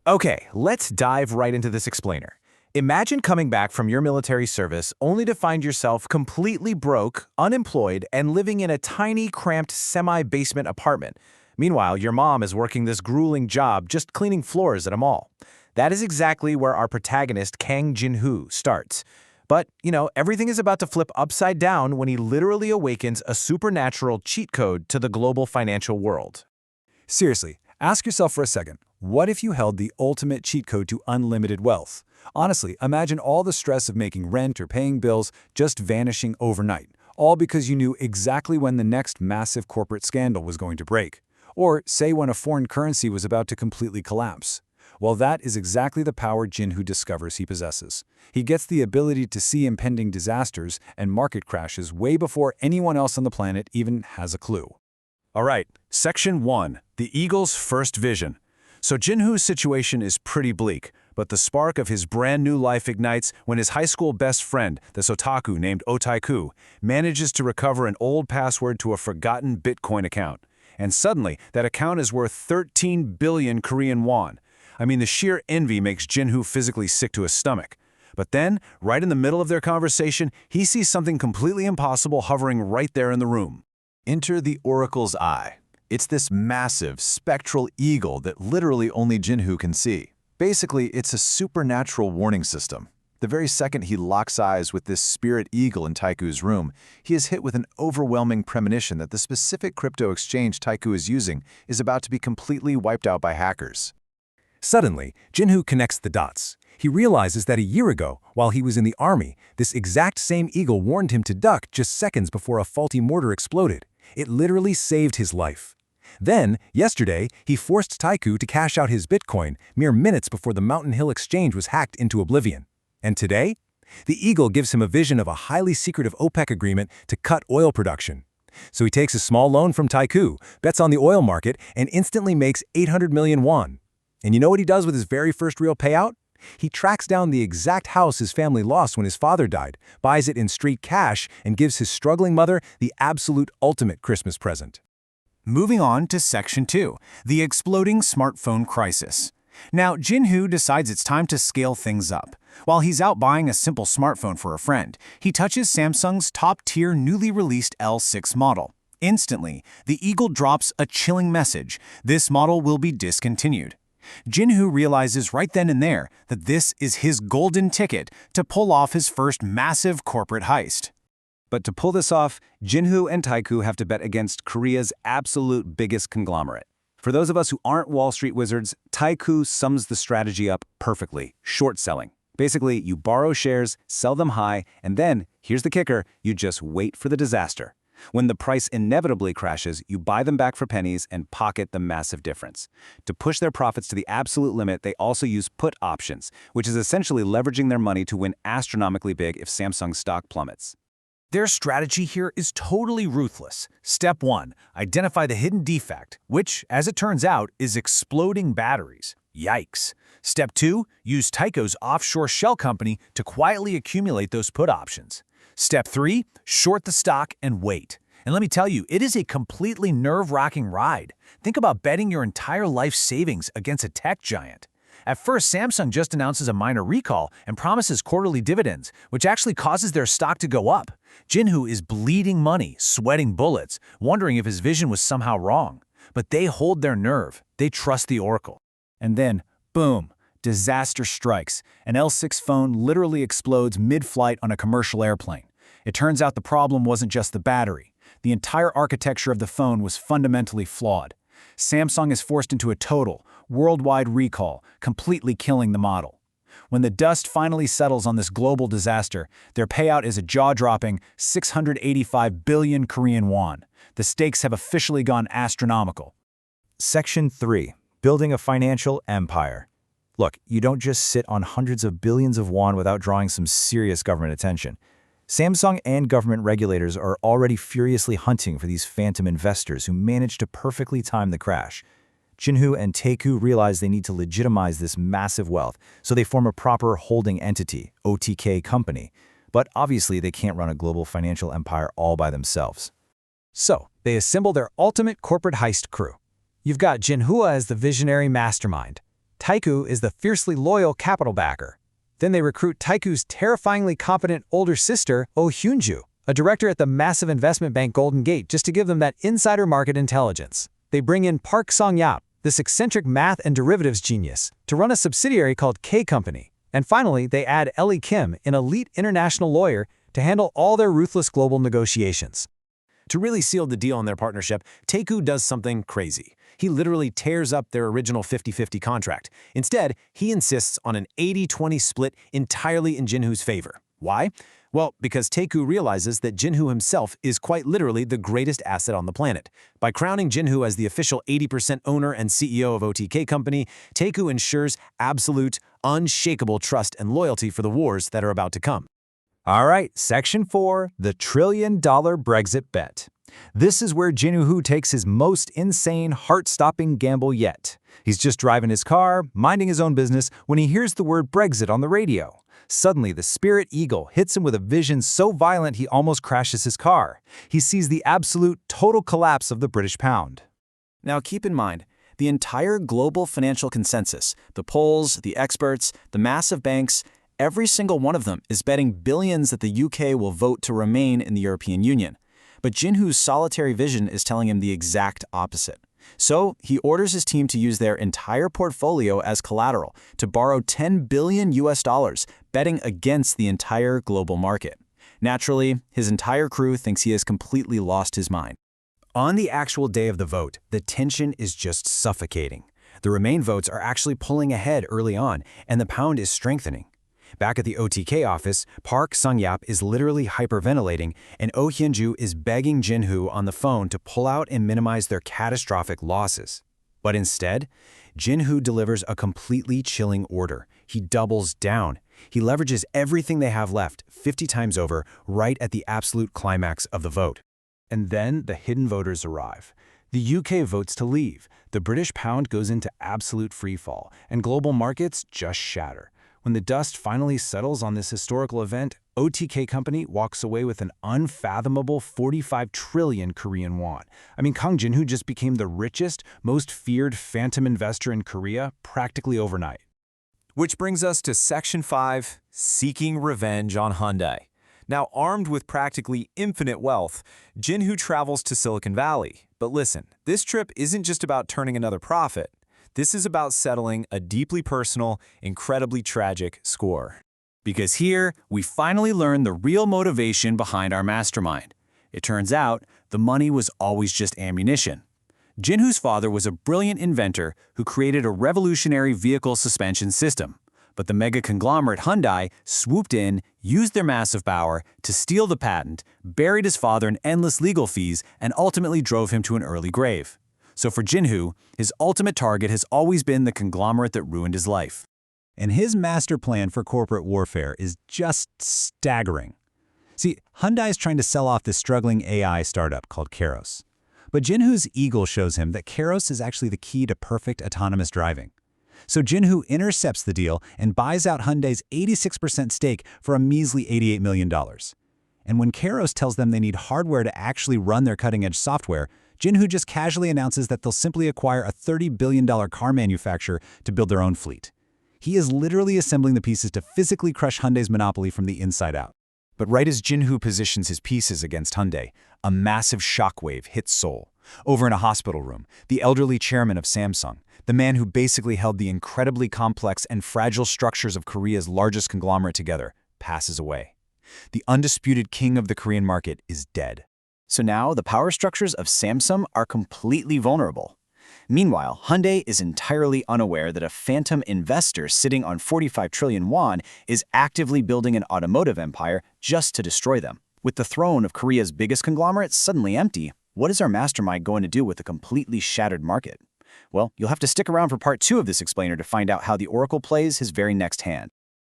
Okay, let's dive right into this explainer. Imagine coming back from your military service only to find yourself completely broke, unemployed, and living in a tiny, cramped, semi-basement apartment. Meanwhile, your mom is working this grueling job just cleaning floors at a mall. That is exactly where our protagonist Kang Jin-hoo starts. But, everything is about to flip upside down when he literally awakens a supernatural cheat code to the global financial world. Seriously, ask yourself for a second, what if you held the ultimate cheat code to unlimited wealth? Honestly, imagine all the stress of making rent or paying bills just vanishing overnight, all because you knew exactly when the next massive corporate scandal was going to break. Or say when a foreign currency was about to completely collapse. Well, that is exactly the power Jinhu discovers he possesses. He gets the ability to see impending disasters and market crashes way before anyone else on the planet even has a clue. All right, Section 1, the Eagle's First Vision. So Jinhoo's situation is pretty bleak, but the spark of his brand new life ignites when his high school best friend, the Sotaku named Otaiku, manages to recover an old password to a forgotten Bitcoin account. And suddenly, that account is worth 13 billion Korean won. I mean, the sheer envy makes Jinhoo physically sick to his stomach. But then, right in the middle of their conversation, he sees something completely impossible hovering right there in the room. Enter the Oracle's Eye. It's this massive, spectral eagle that literally only Jinhoo can see. Basically, it's a supernatural warning system. The very second he locks eyes with this spirit eagle in Taiku's room, he is hit with an overwhelming premonition that the specific crypto exchange Taiku is using is about to be completely wiped out by hackers. Suddenly, Jinhoo connects the dots. He realizes that a year ago, while he was in the army, this exact same eagle warned him to duck just seconds before a faulty mortar exploded. It literally saved his life. Then, yesterday, he forced Taiku to cash out his Bitcoin mere minutes before the Mountain Hill exchange was hacked into oblivion. And today, the eagle gives him a vision of a highly secretive OPEC agreement to cut oil production. So he takes a small loan from Taiku, bets on the oil market, and instantly makes 800 million won. And you know what he does with his very first real payout? He tracks down the exact house his family lost when his father died, buys it in street cash, and gives his struggling mother the absolute ultimate Christmas present. Moving on to Section 2, the exploding smartphone crisis. Now, Jinhoo decides it's time to scale things up. While he's out buying a simple smartphone for a friend, he touches Samsung's top-tier newly released L6 model. Instantly, the eagle drops a chilling message: this model will be discontinued. Jinhoo realizes right then and there that this is his golden ticket to pull off his first massive corporate heist. But to pull this off, Jinhoo and Taiku have to bet against Korea's absolute biggest conglomerate. For those of us who aren't Wall Street wizards, Taiku sums the strategy up perfectly: short selling. Basically, you borrow shares, sell them high, and then, here's the kicker, you just wait for the disaster. When the price inevitably crashes, you buy them back for pennies and pocket the massive difference. To push their profits to the absolute limit, they also use put options, which is essentially leveraging their money to win astronomically big if Samsung's stock plummets. Their strategy here is totally ruthless. Step 1, identify the hidden defect, which, as it turns out, is exploding batteries. Yikes. Step 2, use Taiko's offshore shell company to quietly accumulate those put options. Step 3, short the stock and wait. And let me tell you, it is a completely nerve-wracking ride. Think about betting your entire life savings against a tech giant. At first, Samsung just announces a minor recall and promises quarterly dividends, which actually causes their stock to go up. Jinhoo is bleeding money, sweating bullets, wondering if his vision was somehow wrong. But they hold their nerve. They trust the Oracle. And then, boom, disaster strikes. An L6 phone literally explodes mid-flight on a commercial airplane. It turns out the problem wasn't just the battery. The entire architecture of the phone was fundamentally flawed. Samsung is forced into a total, worldwide recall, completely killing the model. When the dust finally settles on this global disaster, their payout is a jaw-dropping 685 billion Korean won. The stakes have officially gone astronomical. Section 3. Building a financial empire. Look, you don't just sit on hundreds of billions of won without drawing some serious government attention. Samsung and government regulators are already furiously hunting for these phantom investors who managed to perfectly time the crash. Jinhoo and Taeku realize they need to legitimize this massive wealth, so they form a proper holding entity, OTK company. But obviously they can't run a global financial empire all by themselves. So, they assemble their ultimate corporate heist crew. You've got Jinhoo as the visionary mastermind, Taeku is the fiercely loyal capital backer. Then they recruit Taeku's terrifyingly competent older sister, Oh Hyunju, a director at the massive investment bank Golden Gate, just to give them that insider market intelligence. They bring in Park Song-yap, this eccentric math and derivatives genius, to run a subsidiary called K Company. And finally, they add Ellie Kim, an elite international lawyer, to handle all their ruthless global negotiations. To really seal the deal on their partnership, Taeku does something crazy. He literally tears up their original 50-50 contract. Instead, he insists on an 80-20 split entirely in Jinhoo's favor. Why? Well, because Taeku realizes that Jinhoo himself is quite literally the greatest asset on the planet. By crowning Jinhoo as the official 80% owner and CEO of OTK Company, Taeku ensures absolute, unshakable trust and loyalty for the wars that are about to come. All right, Section 4, the $1 trillion Brexit bet. This is where Jinhoo takes his most insane, heart-stopping gamble yet. He's just driving his car, minding his own business, when he hears the word Brexit on the radio. Suddenly, the spirit eagle hits him with a vision so violent he almost crashes his car. He sees the absolute, total collapse of the British pound. Now keep in mind, the entire global financial consensus, the polls, the experts, the massive banks, every single one of them is betting billions that the UK will vote to remain in the European Union. But Jinhoo's solitary vision is telling him the exact opposite. So he orders his team to use their entire portfolio as collateral to borrow $10 billion, betting against the entire global market. Naturally, his entire crew thinks he has completely lost his mind. On the actual day of the vote, the tension is just suffocating. The Remain votes are actually pulling ahead early on, and the pound is strengthening. Back at the OTK office, Park Sung-yap is literally hyperventilating, and Oh Hyunju is begging Jinhoo on the phone to pull out and minimize their catastrophic losses. But instead, Jinhoo delivers a completely chilling order. He doubles down. He leverages everything they have left, 50 times over, right at the absolute climax of the vote. And then the hidden voters arrive. The UK votes to leave, the British pound goes into absolute freefall, and global markets just shatter. When the dust finally settles on this historical event, OTK Company walks away with an unfathomable 45 trillion Korean won. I mean, Kang Jinhoo just became the richest, most feared phantom investor in Korea practically overnight. Which brings us to Section 5, Seeking Revenge on Hyundai. Now, armed with practically infinite wealth, Jinhoo travels to Silicon Valley. But listen, this trip isn't just about turning another profit. This is about settling a deeply personal, incredibly tragic score. Because here, we finally learn the real motivation behind our mastermind. It turns out, the money was always just ammunition. Jinhoo's father was a brilliant inventor who created a revolutionary vehicle suspension system. But the mega conglomerate Hyundai swooped in, used their massive power to steal the patent, buried his father in endless legal fees, and ultimately drove him to an early grave. So for Jinhoo, his ultimate target has always been the conglomerate that ruined his life. And his master plan for corporate warfare is just staggering. See, Hyundai is trying to sell off this struggling AI startup called Keros. But Jinhoo's eagle shows him that Keros is actually the key to perfect autonomous driving. So Jinhoo intercepts the deal and buys out Hyundai's 86% stake for a measly $88 million. And when Keros tells them they need hardware to actually run their cutting-edge software, Jinhoo just casually announces that they'll simply acquire a $30 billion car manufacturer to build their own fleet. He is literally assembling the pieces to physically crush Hyundai's monopoly from the inside out. But right as Jinhoo positions his pieces against Hyundai, a massive shockwave hits Seoul. Over in a hospital room, the elderly chairman of Samsung, the man who basically held the incredibly complex and fragile structures of Korea's largest conglomerate together, passes away. The undisputed king of the Korean market is dead. So now the power structures of Samsung are completely vulnerable. Meanwhile, Hyundai is entirely unaware that a phantom investor sitting on 45 trillion won is actively building an automotive empire just to destroy them. With the throne of Korea's biggest conglomerate suddenly empty, what is our mastermind going to do with a completely shattered market? Well, you'll have to stick around for part 2 of this explainer to find out how the Oracle plays his very next hand.